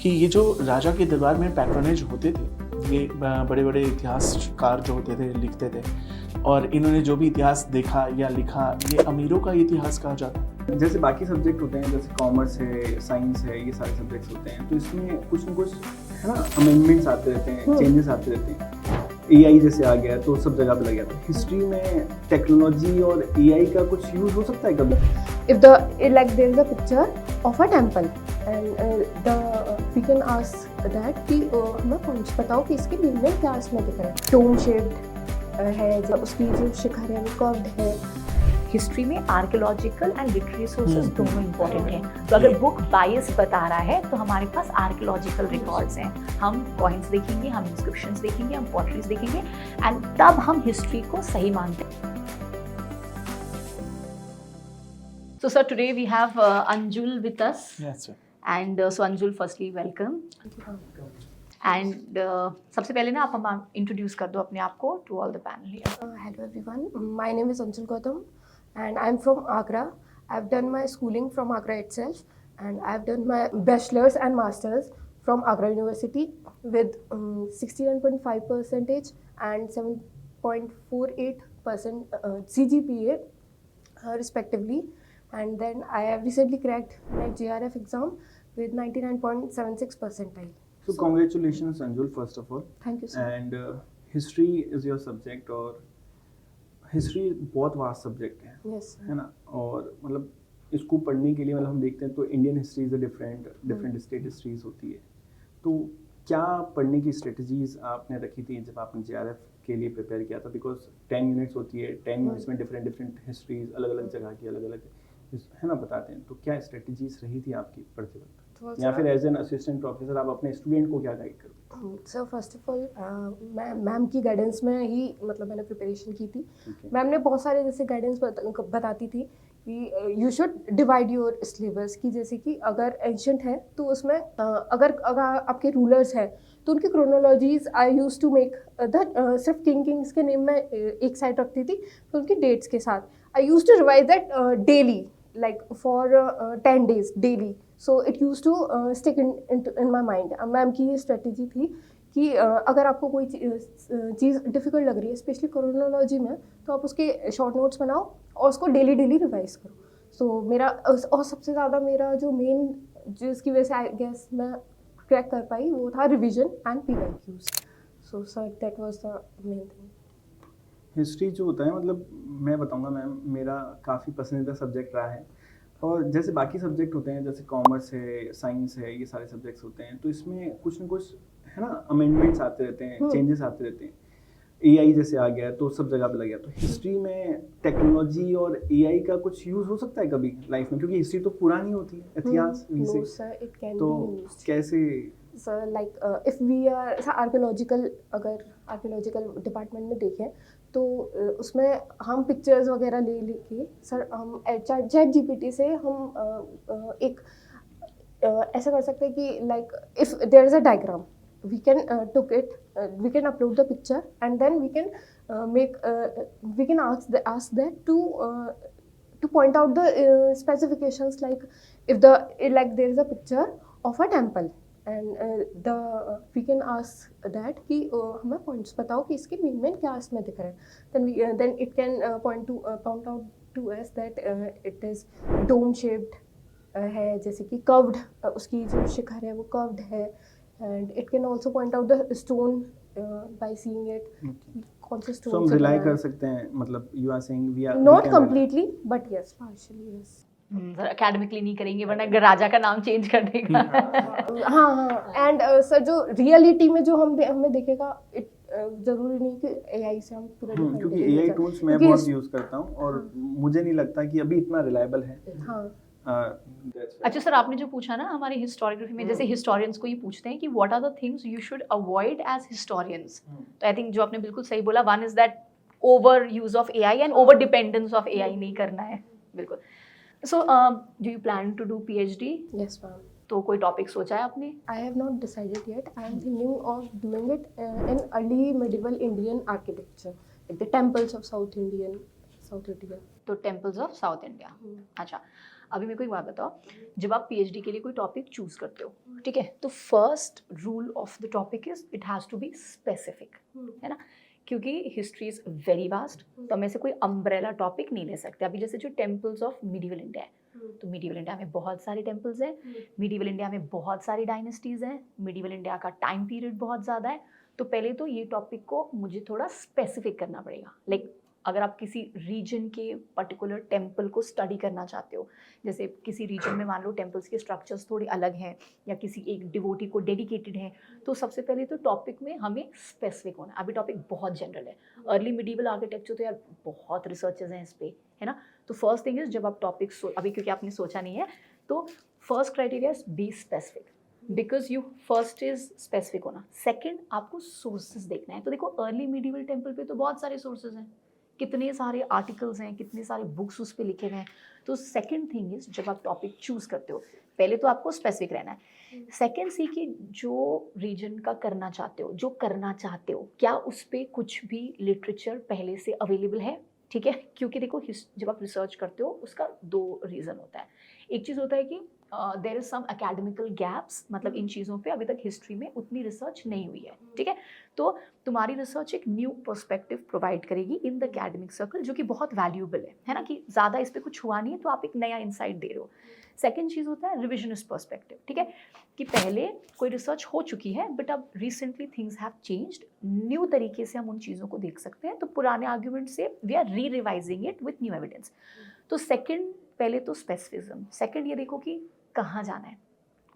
कि ये जो राजा के दरबार में पैट्रोनेज होते थे, ये बड़े बड़े इतिहासकार जो होते थे लिखते थे, और इन्होंने जो भी इतिहास देखा या लिखा, ये अमीरों का इतिहास कहा जाता है। जैसे बाकी सब्जेक्ट होते हैं, जैसे कॉमर्स है, साइंस है, ये सारे सब्जेक्ट्स होते हैं, तो इसमें कुछ ना कुछ है ना अमेंडमेंट्स आते रहते हैं, चेंजेस आते रहते हैं। एआई जैसे आ गया तो सब जगह पे लग गया। तो हिस्ट्री में टेक्नोलॉजी और एआई का कुछ यूज हो सकता है कभी? Like there is a picture of a temple and we can ask that कि हमें पॉइंट्स बताओ कि इसके बीच में क्या इसमें दिख रहा है। डोम शेप्ड है, जब उसकी जो शिखर है वो कर्व्ड है। हिस्ट्री में आर्कियोलॉजिकल एंड लिटरेरी सोर्सेज दोनों इंपॉर्टेंट हैं। तो अगर बुक बायस बता रहा है तो हमारे पास आर्कियोलॉजिकल रिकॉर्ड्स हैं। हम कॉइन्स देखेंगे, हम इंस्क्रिप्शंस देखेंगे, हम पॉटरीज देखेंगे एंड तब हम हिस्ट्री को सही मानते हैं। So sir, today we have Anjul with us. Yes, sir. And so Anjul, firstly welcome. And सबसे पहले ना आप हम इंट्रोड्यूस कर दो अपने आप को to all the panel here. Hello everyone, my name is Anjul Gautam and I'm from Agra. I've done my schooling from Agra itself and I've done my bachelor's and master's from Agra University with 69.5% and 7.48% CGPA respectively. And then I have recently cracked my JRF exam with 99.76 percentile. So congratulations Anjul, first of all. Thank you sir. And history is your subject और history बहुत vast subject है, Yes sir. है ना। और मतलब इसको पढ़ने के लिए मतलब हम देखते हैं तो Indian history is different state histories होती है। तो क्या पढ़ने की स्ट्रेटजीज आपने रखी थी जब आपने जेआरएफ के लिए प्रिपेयर किया था? बिकॉज 10 यूनिट्स होती है, 10 यूनिट्स में डिफरेंट हिस्ट्रीज अलग अलग जगह की अलग अलग है ना बताते हैं। तो क्या स्ट्रेटजीज रही थी आपकी पढ़ते वक्त, या फिर एज एन असिस्टेंट प्रोफेसर आप अपने स्टूडेंट को क्या गाइड करो? Sir first of all ma'am की गाइडेंस में ही मतलब मैंने प्रिपरेशन की थी। मैम ने बहुत सारे जैसे गाइडेंस बताती थी कि you should divide your syllabus, की जैसे कि अगर एंशंट है तो उसमें अगर आपके रूलर्स हैं तो उनकी क्रोनोलॉजीज आई यूज टू मेक दैट सिर्फ किंग्स के नेम में एक साइड रखती थी, तो उनकी डेट्स के साथ I use to revise that daily like for 10 days daily, so it used to stick in my mind. Ma'am की ये स्ट्रेटजी थी कि अगर आपको कोई चीज़ डिफ़िकल्ट लग रही है स्पेशली क्रोनोलॉजी में, तो आप उसके शॉर्ट नोट्स बनाओ और उसको डेली रिवाइज करो। सो मेरा और सबसे ज़्यादा मेरा जो मेन जिसकी वजह से आई गेस मैं क्रैक कर पाई वो था revision and PYQs. So sir that was the main thing. History जो होता है मतलब मैं बताऊंगा मैम, मेरा काफ़ी पसंदीदा सब्जेक्ट रहा है। और जैसे बाकी सब्जेक्ट होते हैं, जैसे कॉमर्स है, साइंस है, ये सारे सब्जेक्ट्स होते हैं, तो इसमें कुछ ना कुछ है ना अमेंडमेंट्स आते रहते हैं, चेंजेस आते रहते हैं। एआई जैसे आ गया तो सब जगह पे लग गया। तो हिस्ट्री में टेक्नोलॉजी और एआई का कुछ यूज़ हो सकता है कभी लाइफ में, क्योंकि हिस्ट्री तो पुरानी होती है इतिहास से। तो कैसे sir like if we are archaeological, अगर आर्कियोलॉजिकल डिपार्टमेंट में देखें तो उसमें हम पिक्चर्स वगैरह ले लेके सर हम चैट जीपीटी से हम एक ऐसा कर सकते हैं कि like if there is a diagram we can took it we can upload the picture and then we can we can ask that to point out the specifications, like if like there is a picture of a temple and we can ask that कि हमें points बताओ कि इसके mean में क्या इसमें दिख रहा है। then it can point out to us that it is dome shaped है, जैसे कि कर्व्ड उसकी जो शिखर है वो कर्व्ड है। and it can also point out the stone by seeing it. कौन से तो हम रिलाई कर सकते हैं, मतलब you are saying we are not completely but yes partially yes. Sir academically नहीं करेंगे वरना राजा का नाम चेंज कर देगा। हाँ एंड सर जो रियलिटी में जो हमें देखेगा जरूरी नहीं कि एआई से हम पूरा क्योंकि एआई टूल्स मैं बहुत यूज करता हूँ और मुझे नहीं लगता कि अभी इतना रिलायबल है। हाँ अच्छा सर, आपने जो पूछा ना हमारे हिस्टोरियोग्राफी में, जैसे हिस्टोरियंस को ये पूछते हैं कि what are the things you should avoid as historians, तो आई थिंक जो आपने बिल्कुल सही बोला, one is that overuse of AI and over dependence of AI नहीं करना है। बिल्कुल। So do you plan to do PhD? Yes ma'am. तो कोई टॉपिक सोचा है आपने? I have not decided yet, I am thinking of doing it in early medieval Indian architecture, like the temples of south India. तो temples of south India. अच्छा, अभी मेरे को एक बात बताओ, जब आप पीएचडी के लिए कोई टॉपिक चूज करते हो, ठीक है, तो first rule of the topic is it has to be specific, है ना, क्योंकि हिस्ट्री इज वेरी वास्ट, तो हम ऐसे कोई अम्ब्रेला टॉपिक नहीं ले सकते। अभी जैसे जो टेम्पल्स ऑफ मिडिवल इंडिया है, तो मिडिवल इंडिया में बहुत सारे टेम्पल्स हैं, मिडिवल इंडिया में बहुत सारी डायनेस्टीज़ हैं, मिडिवल इंडिया का टाइम पीरियड बहुत ज़्यादा है, तो पहले तो ये टॉपिक को मुझे थोड़ा स्पेसिफिक करना पड़ेगा। लाइक अगर आप किसी रीजन के पर्टिकुलर टेम्पल को स्टडी करना चाहते हो, जैसे किसी रीजन में मान लो टेम्पल्स के स्ट्रक्चर्स थोड़े अलग हैं या किसी एक डिवोटी को डेडिकेटेड है, तो सबसे पहले तो टॉपिक में हमें स्पेसिफिक होना। अभी टॉपिक बहुत जनरल है, अर्ली मिडिवल आर्किटेक्चर तो यार बहुत रिसर्चेज हैं इस पर, है ना। तो फर्स्ट थिंग इज जब आप टॉपिक अभी क्योंकि आपने सोचा नहीं है, तो first criteria is be specific, because you first is specific होना। सेकेंड, आपको सोर्सेज देखना है। तो देखो अर्ली मिडिवल टेम्पल पे तो बहुत सारे सोर्सेज हैं, कितने सारे आर्टिकल्स हैं, कितने सारे बुक्स उस पर लिखे हुए हैं। तो सेकंड थिंग इज जब आप टॉपिक चूज करते हो, पहले तो आपको स्पेसिफिक रहना है। सेकंड सी कि जो रीजन का करना चाहते हो, जो करना चाहते हो, क्या उस पर कुछ भी लिटरेचर पहले से अवेलेबल है, ठीक है। क्योंकि देखो जब आप रिसर्च करते हो उसका दो रीज़न होता है। एक चीज़ होता है कि there is some academical gaps, मतलब इन चीज़ों पे अभी तक हिस्ट्री में उतनी रिसर्च नहीं हुई है, ठीक है। तो तुम्हारी रिसर्च एक न्यू पर्सपेक्टिव प्रोवाइड करेगी इन द एकेडमिक सर्कल, जो कि बहुत वैल्यूएबल है ना, कि ज़्यादा इस पर कुछ हुआ नहीं है तो आप एक नया इंसाइट दे रहे हो। सेकेंड चीज़ होता है रिविजनिस्ट पर्सपेक्टिव, ठीक है, कि पहले कोई रिसर्च हो चुकी है बट अब recently things have changed, new तरीके से हम उन चीज़ों को देख सकते हैं, तो पुराने आर्ग्यूमेंट से वी आर री revising it with new evidence. तो सेकेंड, पहले तो स्पेसिफिज्म। सेकेंड ये देखो कि कहाँ जाना है,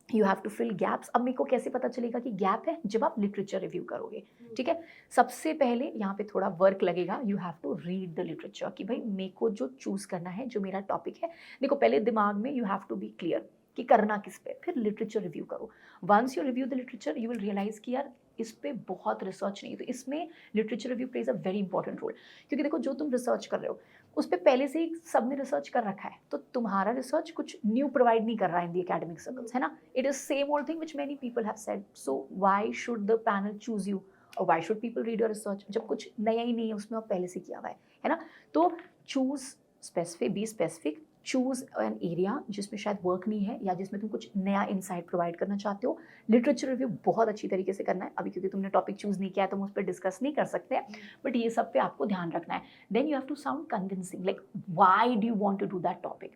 you have to fill gaps. अब मेरे को कैसे पता चलेगा कि गैप है, जब आप लिटरेचर रिव्यू करोगे, ठीक है। सबसे पहले यहाँ पे थोड़ा वर्क लगेगा, you have to read the literature, कि भाई मेरे को जो चूज करना है, जो मेरा टॉपिक है, देखो पहले दिमाग में you have to be clear कि करना किस पे, फिर लिटरेचर रिव्यू करो। Once you review the literature you will realise कि यार इस पे बहुत रिसर्च नहीं है, तो इसमें literature review plays a very important role. क्योंकि देखो जो तुम रिसर्च कर रहे हो उस पर पहले से ही सबने रिसर्च कर रखा है, तो तुम्हारा रिसर्च कुछ न्यू प्रोवाइड नहीं कर रहा है इन दी एकेडमिक सर्कल्स, है ना। It is same old thing which many people have said, so why should the panel choose you और why should people read your research, जब कुछ नया ही नहीं है उसमें, और पहले से किया हुआ है ना। तो choose specific, be specific, choose an area जिसमें शायद वर्क नहीं है या जिसमें तुम कुछ नया इंसाइट प्रोवाइड करना चाहते हो। लिटरेचर रिव्यू बहुत अच्छी तरीके से करना है, अभी क्योंकि तुमने टॉपिक चूज नहीं किया है तो हम उस पर डिस्कस नहीं कर सकते, बट ये सब पे आपको ध्यान रखना है। Then you have to sound convincing, like why do you want to do that topic,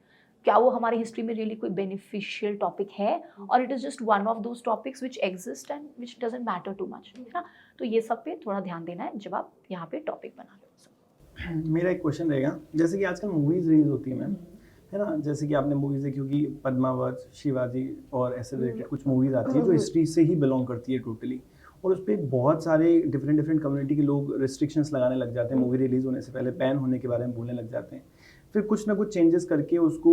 क्या वो हमारी हिस्ट्री में रियली कोई बेनिफिशियल टॉपिक है, और it is just one of those topics which exist and which doesn't matter too much, है ना। तो ये सब पे थोड़ा ध्यान देना है जब आप यहाँ पे टॉपिक बना रहे हो। मेरा एक क्वेश्चन रहेगा, जैसे कि आजकल मूवीज़ रिलीज होती है मैम, है ना, जैसे कि आपने मूवीज़ देखी होगी, पद्मावत, शिवाजी और ऐसे रिलेटेड कुछ मूवीज़ आती है जो हिस्ट्री से ही बिलोंग करती है टोटली, और उस पर बहुत सारे डिफरेंट कम्युनिटी के लोग रिस्ट्रिक्शंस लगाने लग जाते हैं, मूवी रिलीज़ होने से पहले बैन होने के बारे में बोलने लग जाते हैं, फिर कुछ ना कुछ चेंजेस करके उसको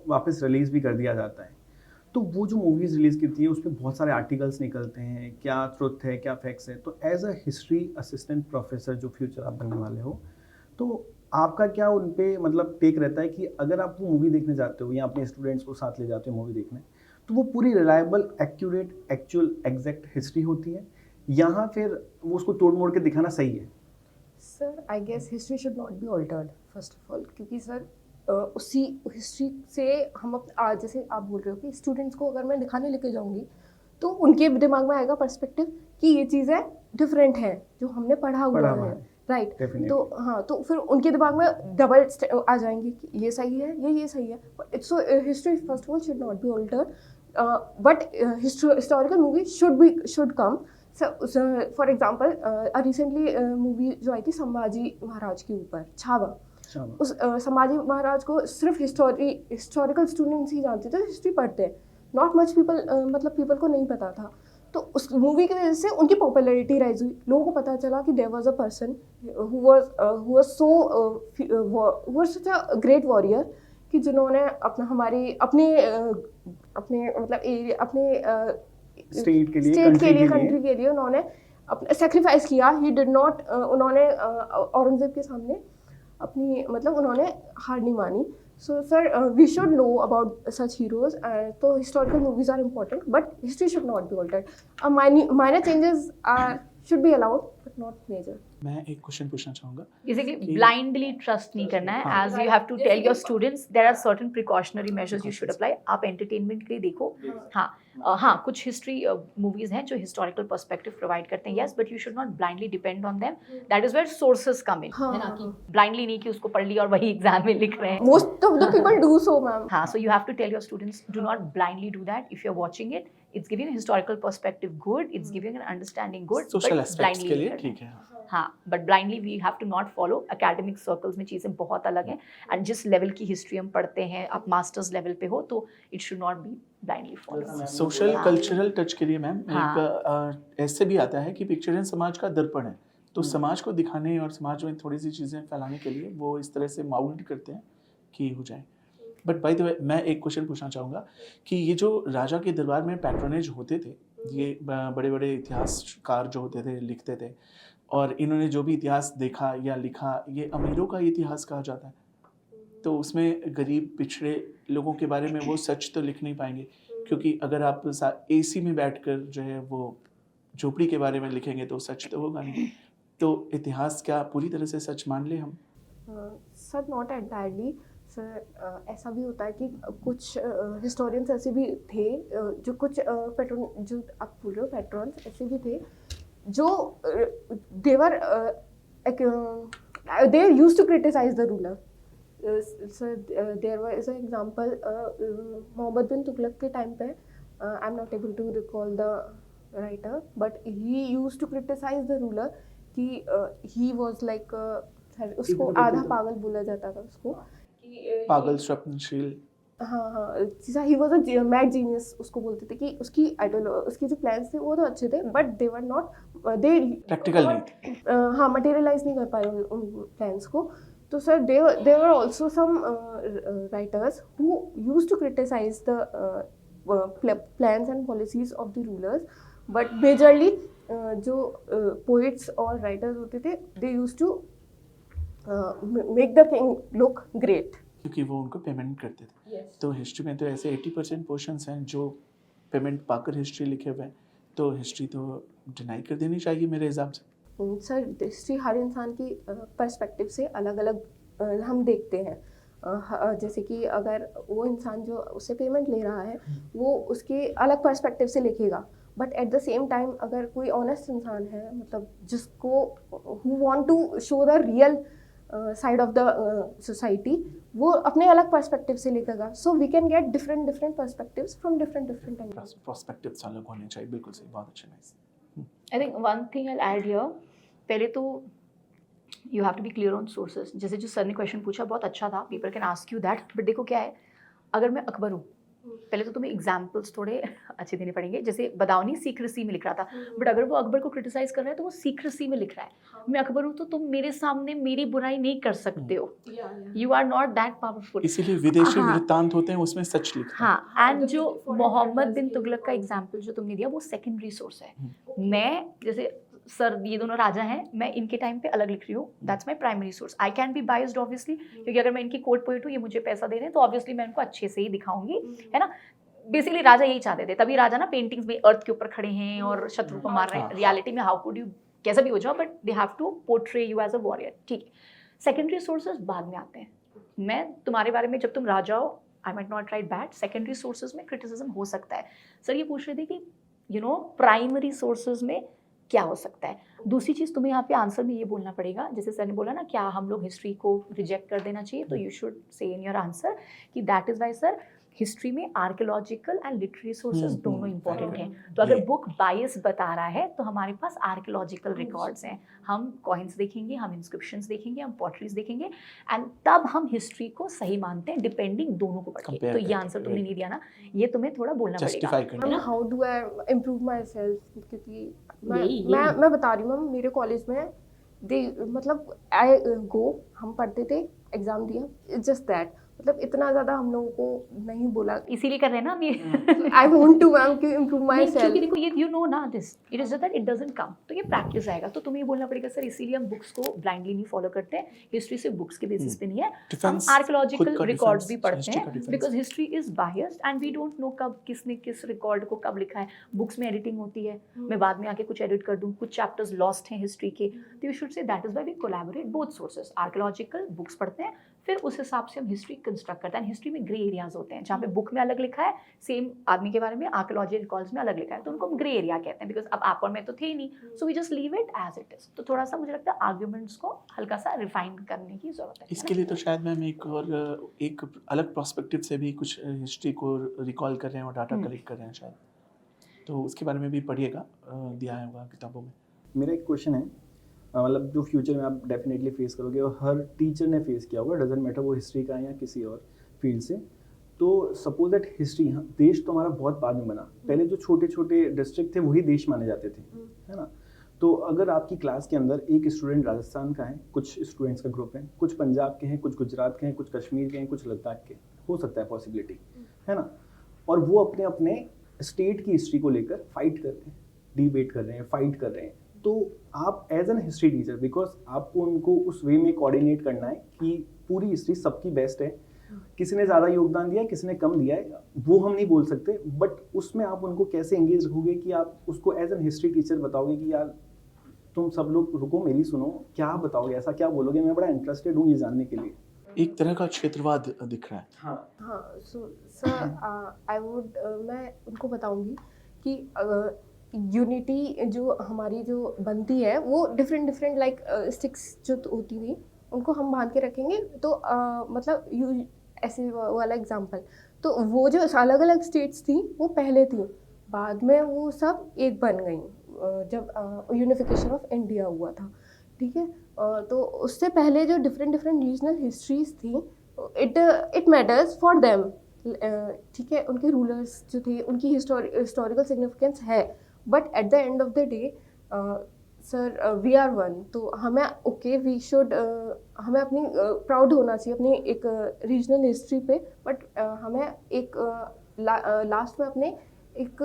वापस रिलीज़ भी कर दिया जाता है। तो वो जो मूवीज़ रिलीज़ करती है उस पर बहुत सारे आर्टिकल्स निकलते हैं, क्या ट्रुथ है, क्या फैक्ट्स है। तो as a history assistant professor जो फ्यूचर आप बनने वाले हो, तो आपका क्या उन पे मतलब टेक रहता है कि अगर आप वो मूवी देखने जाते हो या अपने स्टूडेंट्स को साथ ले जाते हो मूवी देखने, तो वो पूरी reliable, accurate, actual, exact history होती है, यहाँ फिर वो उसको तोड़ मोड़ के दिखाना सही है? Sir I guess history should not be altered first of all, क्योंकि सर उसी हिस्ट्री से हम आज जैसे आप बोल रहे हो कि स्टूडेंट्स को अगर मैं दिखाने लेके जाऊँगी तो उनके दिमाग में आएगा पर्सपेक्टिव कि ये चीज़ें डिफरेंट हैं जो हमने पढ़ा हुआ है, राइट। तो हाँ, तो फिर उनके दिमाग में डबल आ जाएंगे कि ये सही है, ये सही है। It's so history first of all should not be altered, but historical movie should come. For example recently movie जो आई थी संभाजी महाराज के ऊपर, छावा, उस संभाजी महाराज को सिर्फ हिस्टोरिकल स्टूडेंट्स ही जानते थे, हिस्ट्री पढ़ते हैं, नॉट मच पीपल, मतलब पीपल को नहीं पता था। तो उस मूवी की वजह से उनकी पॉपुलैरिटी राइज हुई, लोगों को पता चला कि there was a person who was such a great warrior, कि जिन्होंने अपना अपने मतलब अपने स्टेट के लिए, कंट्री के लिए उन्होंने अपना सेक्रीफाइस किया। ही डिड नॉट, उन्होंने औरंगजेब के सामने अपनी मतलब उन्होंने हार नहीं मानी। So sir, we should know about such heroes. So historical movies are important, but history should not be altered. Minor changes should be allowed, but not major. मैं एक क्वेश्चन पूछना चाहूँगा बेसिकली कि- ब्लाइंडली ट्रस्ट नहीं करना है, हाँ। As you have to tell your students there are certain precautionary measures you should apply. आप एंटरटेनमेंट के लिए देखो, हाँ कुछ हिस्ट्री मूवीज हैं जो हिस्टोरिकल पर्सपेक्टिव प्रोवाइड करते हैं, yes, but you should not blindly depend on them. That is where sources come in, है ना, कि ब्लाइंडली नहीं कि उसको पढ़ लिया और वही एग्जाम में लिख रहे हैं। Most of the people do so, ma'am. हाँ, so you have to tell your students, do not blindly do that. If you're watching it, it's giving a historical perspective good, it's giving an understanding good, social but aspects blindly के लिए नहीं ठीक करना। है। हाँ, but blindly we have to not follow. Academic circles में चीज़ें बहुत अलग हैं, and जिस लेवल की हिस्ट्री हम पढ़ते हैं, आप मास्टर्स लेवल पे हो तो it should not be blindly followed. Social हाँ। कल्चरल टच के लिए मैम हाँ। एक ऐसे भी आता है कि पिक्चरें समाज का दर्पण है, तो समाज को दिखाने और समाज में थोड़ी सी चीज़ें फैलाने के लिए वो इस तरह से माउल्ड करते हैं कि हो जाए। बट बाय द वे मैं एक क्वेश्चन पूछना चाहूँगा कि ये जो राजा के दरबार में पैट्रोनेज होते थे, ये बड़े बड़े इतिहासकार जो होते थे लिखते थे, और इन्होंने जो भी इतिहास देखा या लिखा ये अमीरों का इतिहास कहा जाता है, तो उसमें गरीब पिछड़े लोगों के बारे में वो सच तो लिख नहीं पाएंगे, क्योंकि अगर आप एसी में बैठकर जो है वो झोपड़ी के बारे में लिखेंगे तो सच तो होगा नहीं। तो इतिहास क्या पूरी तरह से सच मान ले हम? सर नॉट एंटायरली सर, ऐसा भी होता है कि कुछ हिस्टोरियंस ऐसे भी थे जो कुछ पैट्रन जो आप बोल रहे हो पैट्रॉन्स ऐसे भी थे जो there they used to criticise the ruler. Sir there was an example Mohammad bin Tughlaq के टाइम पे, I am not able to recall the writer, but he used to criticise the ruler कि ही वाज लाइक उसको आधा पागल बोला जाता था उसको कि पागल स्वप्नशील, हाँ he was a mad genius उसको बोलते थे कि उसकी उसके जो प्लान्स थे वो तो अच्छे थे but they were not they practical नहीं थे। हाँ मटेरियलाइज नहीं कर पाए उन प्लान्स को। तो sir there were also some writers who used to criticise the plans and policies of the rulers, but majorly जो पोइट्स और राइटर्स होते थे they used to make the king look great, क्योंकि वो उनको पेमेंट करते थे। Yes. तो हिस्ट्री में तो ऐसे 80% पोर्शंस हैं जो पेमेंट पाकर हिस्ट्री लिखे हुए हैं, तो हिस्ट्री तो डिनाई कर देनी चाहिए मेरे हिसाब से। सर हिस्ट्री हर इंसान की पर्सपेक्टिव से अलग अलग हम देखते हैं। जैसे कि अगर वो इंसान जो उससे पेमेंट ले रहा है वो उसके अलग पर्सपेक्टिव से लिखेगा, but at the same time अगर कोई ऑनेस्ट इंसान है मतलब जिसको who want to show the real side of the society, वो अपने अलग पर्सपेक्टिव से लिखेगा। So we can get different perspectives from different angles. Perspectives अलग होने चाहिए, बिल्कुल सही, बहुत अच्छे, nice. I think one thing I'll add here, पहले तो you have to be clear on sources। जैसे जो सर ने क्वेश्चन पूछा बहुत अच्छा था, people can ask you that, but देखो क्या है, अगर मैं अकबर हूँ, पहले तो तुम्हें एग्जाम्पल्स थोड़े अच्छे देने पड़ेंगे। जैसे बदाऊनी सीक्रेसी में लिख रहा था, बट अगर वो अकबर को क्रिटिसाइज कर रहा है तो वो सीक्रेसी में लिख रहा है। मैं अकबर हूँ तो तुम मेरे सामने मेरी बुराई नहीं कर सकते हो, you are not that powerful. इसीलिए विदेशी हाँ। वृत्तांत होते हैं उसमें सच लिखते हैं। हाँ, एंड जो मोहम्मद बिन तुगलक का एग्जाम्पल जो तुमने दिया वो सेकेंडरी सोर्स है। मैं जैसे सर ये दोनों राजा हैं, मैं इनके टाइम पे अलग लिख रही हूँ, that's my primary source. I can be biased obviously, क्योंकि अगर मैं इनकी कोर्ट पोइट हूँ, ये मुझे पैसा दे रहे हैं, तो ऑब्वियसली मैं इनको अच्छे से ही दिखाऊंगी, है ना। बेसिकली राजा यही चाहते थे, तभी राजा ना पेंटिंग्स में अर्थ के ऊपर खड़े हैं और शत्रु को मार रहे हैं। रियलिटी में हाउ कुड यू, कैसा भी हो जाओ, but they have to portray you as a warrior, ठीक है। सेकेंडरी सोर्सेज बाद में आते हैं। मैं तुम्हारे बारे में, जब तुम राजा हो, I might not right bad, secondary sources में क्रिटिसिज्म हो सकता है। सर ये पूछ रहे थे कि यू नो प्राइमरी सोर्सेज में क्या हो सकता है। दूसरी चीज़ तुम्हें यहाँ पे आंसर में ये बोलना पड़ेगा, जैसे सर ने बोला ना क्या हम लोग हिस्ट्री को रिजेक्ट कर देना चाहिए, तो you should say in your answer कि that is why sir history में आर्कियोलॉजिकल एंड लिटरेरी सोर्सेज दोनों इंपॉर्टेंट हैं। तो अगर बुक बायस बता रहा है तो हमारे पास आर्कियोलॉजिकल रिकॉर्ड्स हैं, हम कॉइन्स देखेंगे, हम इंस्क्रिप्शंस देखेंगे, हम पॉटरीज देखेंगे, एंड तब हम हिस्ट्री को सही मानते हैं, डिपेंडिंग दोनों को पढ़ के। तो ये आंसर तुमने नहीं दिया ना, ये तुम्हें थोड़ा बोलना पड़ेगा। How do I improve my self, क्योंकि मैं बता रही हूँ मैम, मेरे कॉलेज में मतलब आई गो, हम पढ़ते थे, एग्ज़ाम दिया, जस्ट दैट, मतलब इतना ज़्यादा हम लोगों को नहीं बोला। इसीलिए कर रहे हैं ना हम ये। आई वॉन्ट टू मैम कि इम्प्रूव माई नहीं, क्योंकि सेल्फ। देखो ये यू नो ना this, it is just that it doesn't come, तो ये प्रैक्टिस आएगा। तो तुम्हें ये बोलना पड़ेगा सर इसीलिए हम बुक्स को ब्लाइंडली नहीं फॉलो करते हैं, हिस्ट्री सिर्फ बुक्स के बेसिस पे नहीं है, हम Defense, आर्कियोलॉजिकल खुद का रिकॉर्ड्स defense, भी पढ़ते history का हैं, defense। Because history is biased and we don't know कब किसने किस रिकॉर्ड को कब लिखा है। बुक्स में एडिटिंग होती है, मैं बाद में आके कुछ एडिट कर दूं, कुछ चैप्टर्स लॉस्ट हैं हिस्ट्री के, तो you should say that is why we collaborate both sources, archaeological books पढ़ते हैं, फिर उस हिसाब से हम हिस्ट्री कंस्ट्रक्ट करते हैं। हिस्ट्री में ग्रे एरियाज होते हैं, जहाँ पे बुक में अलग लिखा है सेम आदमी के बारे में, आर्कियोलॉजी रिकॉर्ड्स में अलग लिखा है, तो उनको हम ग्रे एरिया कहते हैं, बिकॉज अब आप और मैं तो थे ही नहीं, so we just leave it as it is. तो थोड़ा सा मुझे लगता है आर्ग्यूमेंट्स को हल्का सा रिफाइन करने की जरूरत है। इसके लिए तो शायद मैम एक अलग पर्सपेक्टिव से भी कुछ हिस्ट्री को रिकॉल कर रहे हैं और डाटा कलेक्ट कर रहे हैं शायद, तो उसके बारे में भी पढ़िएगा, दिया है होगा किताबों में। मेरा एक क्वेश्चन है, मतलब जो फ्यूचर में आप डेफिनेटली फेस करोगे और हर टीचर ने फेस किया होगा, डजेंट मैटर वो हिस्ट्री का है या किसी और फील्ड से, तो सपोज दैट हिस्ट्री, हाँ देश तो हमारा बहुत बाद में बना, पहले जो छोटे छोटे डिस्ट्रिक्ट थे वही देश माने जाते थे, है ना। तो अगर आपकी क्लास के अंदर एक स्टूडेंट राजस्थान का है, कुछ स्टूडेंट्स का ग्रुप है, कुछ पंजाब के हैं, कुछ गुजरात के हैं, कुछ कश्मीर के हैं, कुछ लद्दाख के, हो सकता है पॉसिबिलिटी, है ना, और वो अपने अपने स्टेट की हिस्ट्री को लेकर फाइट कर रहे हैं, डिबेट कर रहे हैं, फाइट कर रहे हैं, तो आप as an history teacher, because आपको उनको उस वे में कोऑर्डिनेट करना है कि पूरी हिस्ट्री सबकी बेस्ट है, किसी ने ज़्यादा योगदान दिया है, किसी ने कम दिया है, वो हम नहीं बोल सकते, बट उसमें आप उनको कैसे एंगेज रखोगे कि आप उसको एज एन हिस्ट्री टीचर बताओगे कि यार तुम सब लोग रुको मेरी सुनो, क्या बताओगे, ऐसा क्या बोलोगे, मैं बड़ा इंटरेस्टेड हूँ ये जानने के लिए। एक तरह का क्षेत्रवाद दिख रहा है। हाँ, सो सर आई वुड, मैं उनको बताऊंगी कि यूनिटी जो हमारी जो बनती है वो डिफरेंट लाइक स्टिक्स जो होती थी उनको हम बांध के रखेंगे, तो मतलब ऐसे वाला एग्जांपल, तो वो जो अलग अलग स्टेट्स थी वो पहले थी, बाद में वो सब एक बन गई जब यूनिफिकेशन ऑफ इंडिया हुआ था, ठीक है। तो उससे पहले जो डिफरेंट रीजनल हिस्ट्रीज थी, इट मैटर्स फॉर देम, ठीक है, उनके रूलर्स जो थे उनकी हिस्टोरिकल सिग्निफिकेंस है, but at the end of the day sir we are one, तो हमें वी शुड हमें अपनी प्राउड होना चाहिए अपनी एक रीजनल हिस्ट्री पे, बट हमें एक लास्ट में अपने एक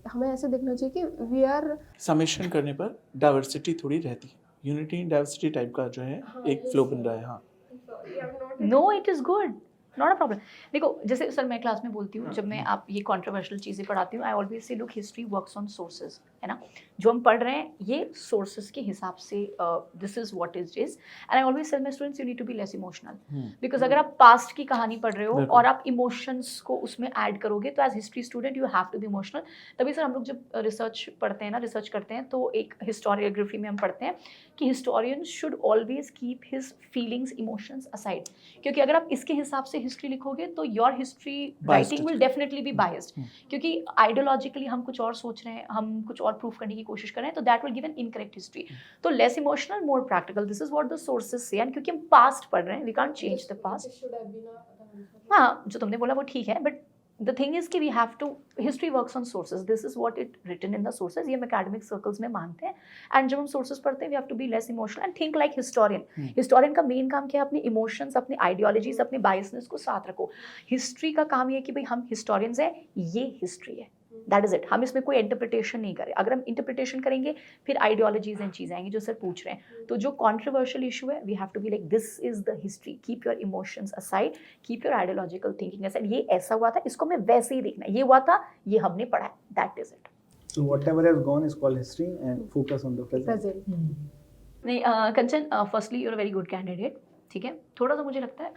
हमें ऐसे देखना चाहिए कि वी आर, समेशन करने पर डाइवर्सिटी थोड़ी रहती है, यूनिटी डाइवर्सिटी टाइप का जो है एक फ्लो बन रहा है। हाँ, no it is good, not a problem. देखो जैसे सर मैं क्लास में बोलती हूँ, जब मैं आप ये कंट्रोवर्शियल चीज़ें पढ़ाती हूँ, I always say look history works on sources, है ना, जो हम पढ़ रहे हैं ये सोर्सेज के हिसाब से this is what is and I always tell my students you need to be less emotional, because अगर आप पास्ट की कहानी पढ़ रहे हो और आप इमोशंस को उसमें ऐड करोगे तो as history student you have to be emotional. तभी सर हम लोग जब रिसर्च पढ़ते हैं ना, रिसर्च करते हैं, तो एक हिस्टोरियोग्राफी में हम पढ़ते हैं कि historian should always keep his feelings emotions aside, क्योंकि अगर आप इसके हिसाब से हिस्ट्री लिखोगे तो your history writing will definitely be biased, क्योंकि आइडियोलॉजिकली हम कुछ और सोच रहे हैं, हम कुछ और प्रूफ करने की कोशिश कर रहे हैं, तो that will give an incorrect history. तो less emotional more practical, this is what the sources say, and क्योंकि हम पास्ट पढ़ रहे हैं we can't change the past. हाँ, जो तुमने बोला वो ठीक है, बट द थिंग इज कि we have to, history works on sources, this is what it written in the sources, ये हम एकेडमिक सर्कल्स में मानते हैं, एंड जब हम सोर्सेज पढ़ते हैं we have to be less emotional and think like historian. Historian का मेन काम क्या है, अपने इमोशंस, अपने आइडियोलॉजीज, अपने बायसनेस को साथ रखो। हिस्ट्री का काम ये है कि भाई हम हिस्टोरियंस हैं, ये हिस्ट्री है, दैट इज इट, हम इसमें कोई इंटरप्रिटेशन नहीं करें। अगर हम इंटरप्रिटेशन करेंगे फिर आइडियोलॉजीज एंड चीज़ें आएंगी जो सर पूछ रहे हैं। तो जो कॉन्ट्रोवर्शियल इशू है we have to be like this is the history, keep your emotions aside, keep your ideological thinking aside, ये ऐसा हुआ था इसको मैं वैसे ही देखना है, ये हुआ था ये हमने पढ़ा है, that is it. So whatever has gone is called history and focus on the present. नहीं Kanchan, firstly you're a very good candidate, ठीक है, थोड़ा सा मुझे लगता है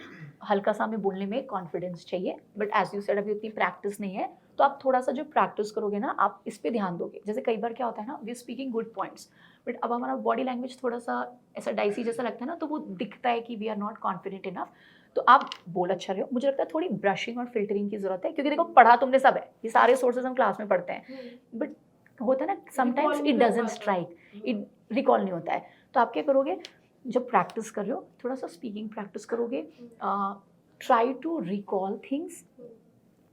हल्का सा हमें बोलने में कॉन्फिडेंस चाहिए, बट एज यू सेड अभी उतनी प्रैक्टिस नहीं है, तो आप थोड़ा सा जो प्रैक्टिस करोगे ना आप इस पे ध्यान दोगे। जैसे कई बार क्या होता है ना, we are speaking good points, but अब हमारा बॉडी लैंग्वेज थोड़ा सा ऐसा डाइसी जैसा लगता है ना, तो वो दिखता है कि we are not confident enough. तो आप बोल अच्छा रहे हो, मुझे लगता है थोड़ी ब्रशिंग और फिल्टरिंग की जरूरत है, क्योंकि देखो पढ़ा तुमने सब है, ये सारे सोर्सेज हम क्लास में पढ़ते हैं, बट होता है ना sometimes it doesn't strike, it recall नहीं होता है। तो आप क्या करोगे, जब प्रैक्टिस कर रहे हो थोड़ा सा स्पीकिंग प्रैक्टिस करोगे, ट्राई टू रिकॉल थिंग्स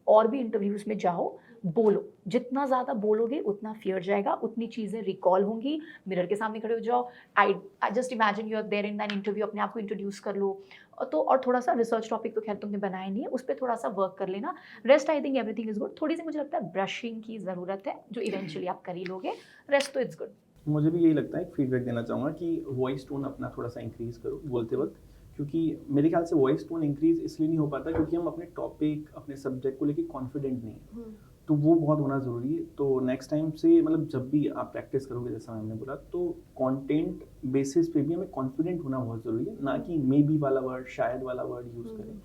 और भी इंटरव्यूज में जाओ, बोलो, जितना ज़्यादा बोलोगे उतना फियर जाएगा, उतनी चीज़ें रिकॉल होंगी। मिरर के सामने खड़े हो जाओ, I just imagine you are there in that interview, अपने आप को इंट्रोड्यूस कर लो। तो और थोड़ा सा रिसर्च टॉपिक तो खैर तुमने बनाया नहीं है, उस पर थोड़ा सा वर्क कर लेना। Rest I think everything is good. थोड़ी सी मुझे लगता है ब्रशिंग की ज़रूरत है, जो इवेंचुअली आप कर ही लोगे, रेस्ट तो इट्स गुड। मुझे भी यही लगता है, एक फीडबैक देना चाहूँगा कि वॉइस टोन अपना थोड़ा सा इंक्रीज़ करो बोलते वक्त, क्योंकि मेरे ख्याल से वॉइस टोन इंक्रीज़ इसलिए नहीं हो पाता क्योंकि हम अपने टॉपिक, अपने सब्जेक्ट को लेके कॉन्फिडेंट नहीं है, तो वो बहुत होना ज़रूरी है। तो नेक्स्ट टाइम से मतलब जब भी आप प्रैक्टिस करोगे, जैसा हमने बोला, तो कंटेंट बेसिस पे भी हमें कॉन्फिडेंट होना बहुत ज़रूरी है, ना कि मे बी वाला वर्ड, शायद वाला वर्ड यूज़ करें।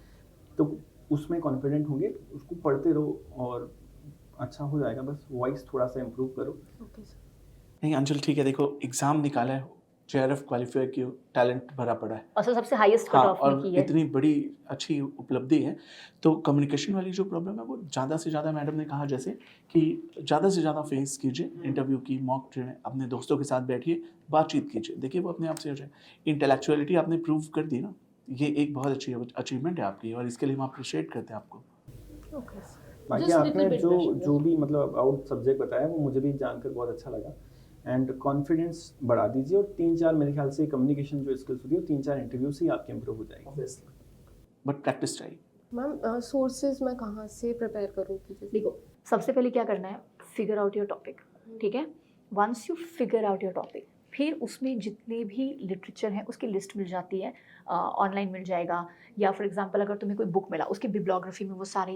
तो उसमें कॉन्फिडेंट होंगे, उसको पढ़ते रहो और अच्छा हो जाएगा। बस वॉइस थोड़ा सा इम्प्रूव करो। Okay sir. नहीं अंचल ठीक है, देखो एग्ज़ाम निकाला है, JRF क्वालिफायर की टैलेंट भरा पड़ा है। और सबसे हाईएस्ट कट हाँ, ऑफ में और की है। इतनी बड़ी अच्छी उपलब्धि है। तो कम्युनिकेशन वाली जो प्रॉब्लम है वो ज़्यादा से ज़्यादा, मैडम ने कहा जैसे कि ज़्यादा से ज़्यादा फेस कीजिए, इंटरव्यू की मॉक ट्रेन, अपने दोस्तों के साथ बैठिए, बातचीत कीजिए, देखिए वो अपने आप से हो जाए। इंटेलेक्चुअलिटी आपने प्रूव कर दी ना, ये एक बहुत अच्छी अचीवमेंट है आपकी, और इसके लिए हम अप्रिशिएट करते हैं आपको। Okay sir. बाकी Just आपने little bit जो brushing, जो भी मतलब आउट सब्जेक्ट बताया वो मुझे भी जानकर बहुत अच्छा लगा। एंड कॉन्फिडेंस बढ़ा दीजिए, और 3-4 मेरे ख्याल से कम्युनिकेशन जो स्किल्स होती है, 3-4 इंटरव्यू से ही आपकी इंप्रूव हो जाएगी। बट प्रैक्टिस चाहिए। मैम सोर्सेज मैं कहाँ से प्रिपेयर करूँ कि देखो, सबसे पहले क्या करना है, फिगर आउट योर टॉपिक, ठीक है। Once you figure out your topic, फिर उसमें जितने भी लिटरेचर हैं उसकी लिस्ट मिल जाती है, ऑनलाइन मिल जाएगा, या फॉर एग्जांपल अगर तुम्हें कोई बुक मिला, उसकी बिब्लियोग्राफी में वो सारे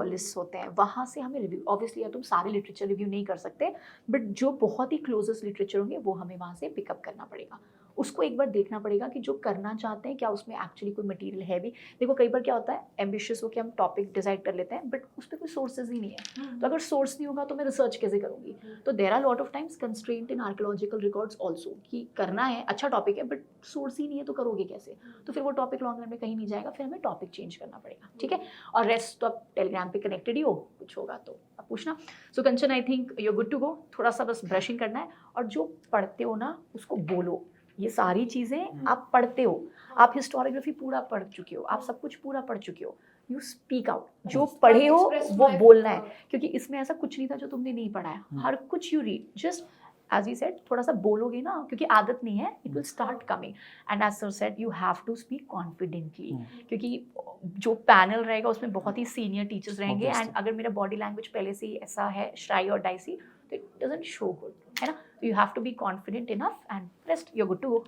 लिस्ट होते हैं, वहाँ से हमें रिव्यू, ऑब्वियसली यार तुम सारे लिटरेचर रिव्यू नहीं कर सकते, बट जो बहुत ही क्लोजेस्ट लिटरेचर होंगे वो हमें वहाँ से पिकअप करना पड़ेगा। उसको एक बार देखना पड़ेगा कि जो करना चाहते हैं क्या उसमें एक्चुअली कोई मटेरियल है भी। देखो कई बार क्या होता है, एम्बिशियस हो कि हम टॉपिक डिसाइड कर लेते हैं, बट उस पर कोई सोर्सेज ही नहीं है, तो अगर सोर्स नहीं होगा तो मैं रिसर्च कैसे करूँगी। तो there are lot of times constraint in archaeological records also, कि करना है, अच्छा टॉपिक है, बट सोर्स ही नहीं है तो करोगे कैसे, तो फिर वो टॉपिक लॉन्ग रन में कहीं नहीं जाएगा, फिर हमें टॉपिक चेंज करना पड़ेगा, ठीक है। और रेस्ट तो आप टेलीग्राम पे कनेक्टेड ही हो, कुछ होगा तो आप पूछना। So Kanchan I think you good to go, थोड़ा सा बस ब्रशिंग करना है, और जो पढ़ते हो ना उसको बोलो। ये सारी चीज़ें आप पढ़ते हो, आप हिस्टोरियोग्राफी पूरा पढ़ चुके हो, आप सब कुछ पूरा पढ़ चुके हो, यू स्पीक आउट, जो पढ़े हो वो बोलना है, क्योंकि इसमें ऐसा कुछ नहीं था जो तुमने नहीं पढ़ा है, हर कुछ you read, just as we said थोड़ा सा बोलोगे ना, क्योंकि आदत नहीं है, it will start coming. And as sir said, you have to speak confidently, क्योंकि जो पैनल रहेगा उसमें बहुत ही सीनियर टीचर्स रहेंगे, एंड अगर मेरा बॉडी लैंग्वेज पहले से ही ऐसा है शाई और डाइसी, तो इट डजंट शो गुड, है ना। You have to be confident enough, and rest you're good to go.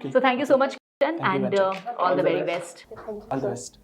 Okay. So thank you so much, Kanchan, Thank you, and Kanchan. all the very best. Thank you, All the sir. best.